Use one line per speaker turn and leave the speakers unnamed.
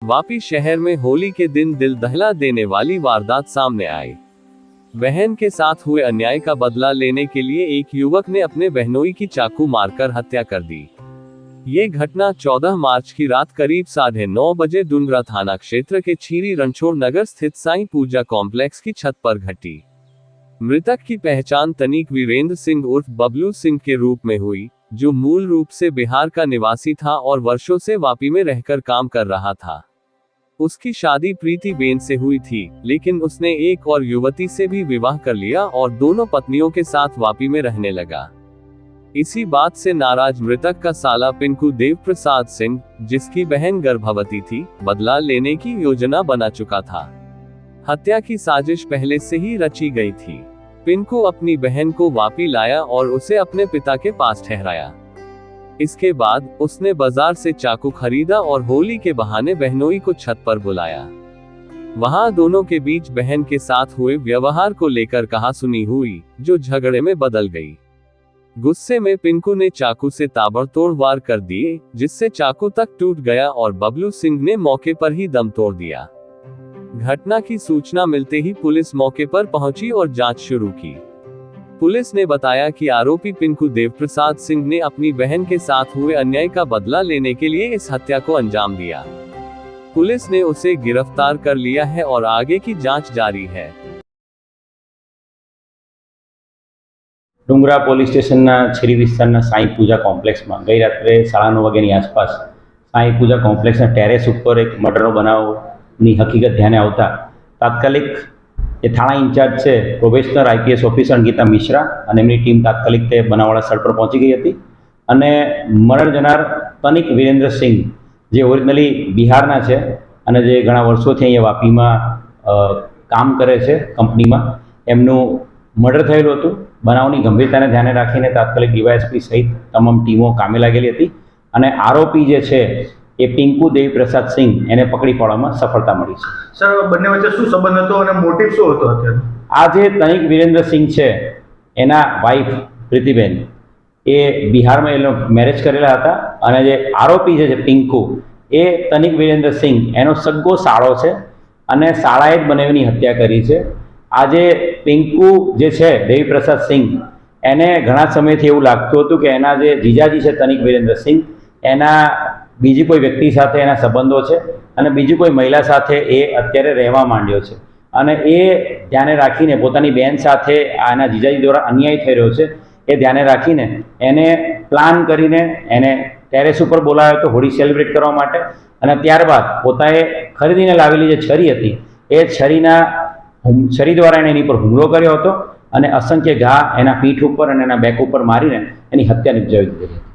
वापी शहर में होली के दिन दिल दहला देने वाली वारदात सामने आई। बहन के साथ हुए अन्याय का बदला लेने के लिए एक युवक ने अपने बहनोई की चाकू मारकर हत्या कर दी। ये घटना 14 मार्च की रात करीब 9:30 बजे डुंगरा थाना क्षेत्र के छीरी रणछोड़ नगर स्थित साईं पूजा कॉम्प्लेक्स की छत पर घटी। मृतक की पहचान तनिक वीरेंद्र सिंह उर्फ बबलू सिंह के रूप में हुई, जो मूल रूप से बिहार का निवासी था और वर्षों से वापी में रहकर काम कर रहा था। उसकी शादी प्रीति बेन से हुई थी, लेकिन उसने एक और युवती से भी विवाह कर लिया और दोनों पत्नियों के साथ वापी में रहने लगा। इसी बात से नाराज मृतक का साला पिंकू देव प्रसाद सिंह, जिसकी बहन गर्भवती थी, बदला लेने की योजना बना चुका था। हत्या की साजिश पहले से ही रची गई थी। पिंकू अपनी बहन को वापी लाया और उसे अपने पिता के पास ठहराया। इसके बाद उसने बाजार से चाकू खरीदा और होली के बहाने बहनोई को छत पर बुलाया। वहां दोनों के बीच बहन के साथ हुए व्यवहार को लेकर कहासुनी हुई, जो झगड़े में बदल गई। गुस्से में पिंकू ने चाकू से ताबड़तोड़ वार कर दिए, जिससे चाकू तक टूट गया और बबलू सिंह ने मौके पर ही दम तोड़ दिया। घटना की सूचना मिलते ही पुलिस मौके पर पहुंची और जांच शुरू की। पुलिस ने बताया कि आरोपी पिंकू देव प्रसाद सिंह ने अपनी बहन के साथ हुए अन्याय का बदला लेने के लिए इस हत्या को अंजाम दिया। पुलिस ने उसे गिरफ्तार कर लिया है और आगे की जांच जारी है।
डुंगरा पोलीस स्टेशनना छेरी विस्ताરના साई पूजा कॉम्प्लेक्सમાં ગઈ રાત્રે 9:30 વાગ્યાની આસપાસ સાઈ પૂજા કોમ્પ્લેક્સના ટેરેસ ઉપર એક મર્ડરનો બનાવની હકીકત ધ્યાને આવતા તાત્કાલિક જે થાણા ઇન્ચાર્જ છે probationer IPS officer Ankita Mishra અને એમની ટીમ તાત્કાલિક તે બનાવવાળા સ્થળ પર પહોંચી ગઈ હતી અને મર્ડર જનાર તનિક વીરેન્દ્ર સિંહ જે ઓરિજિનલી બિહારના છે અને જે ઘણા વર્ષોથી અહીંયા વાપીમાં કામ કરે છે કંપનીમાં, એમનું મર્ડર થયેલું હતું। બનાવની ગંભીરતાને ધ્યાને રાખીને તાત્કાલિક ડીવાયએસપી સહિત તમામ ટીમો કામે લાગેલી હતી અને આરોપી જે છે એ પિંકુ દેવ પ્રસાદ સિંહ એને પકડી પાડવામાં સફળતા મળી છે।
સર, બંને વચ્ચે શું સંબંધ હતો અને મોટિવ શું હતો અત્યારે?
આ જે તનિક વીરેન્દ્ર સિંહ છે એના વાઇફ પ્રીતિબેન એ બિહારમાં એનો મેરેજ કરેલા હતા અને જે આરોપી છે પિંકુ એ તનિક વીરેન્દ્ર સિંહ એનો સગ્ગો સાળો છે અને સાળાએ જ બનાવીની હત્યા કરી છે। આજે પિંકુ જે છે દેવી પ્રસાદ સિંહ એને ઘણા સમયથી એવું લાગતું હતું કે એના જે જીજાજી છે તનિક વીરેન્દ્ર સિંહ એના બીજી કોઈ વ્યક્તિ સાથે એના સંબંધો છે અને બીજી કોઈ મહિલા સાથે એ અત્યારે રહેવા માંડ્યો છે અને એ ધ્યાને રાખીને પોતાની બેન સાથે આના જીજાજી દ્વારા અન્યાય થઈ રહ્યો છે એ ધ્યાને રાખીને એને પ્લાન કરીને એને ટેરેસ ઉપર બોલાવ્યો હતો હોળી સેલિબ્રેટ કરવા માટે અને ત્યારબાદ પોતાએ ખરીદીને લાવેલી જે છરી હતી એ છરી દ્વારા એની પર હુમલો કર્યો હતો અને અસંખ્ય ઘા એના પીઠ ઉપર અને એના બેક ઉપર મારીને એની હત્યા નિપજાવી દીધી હતી।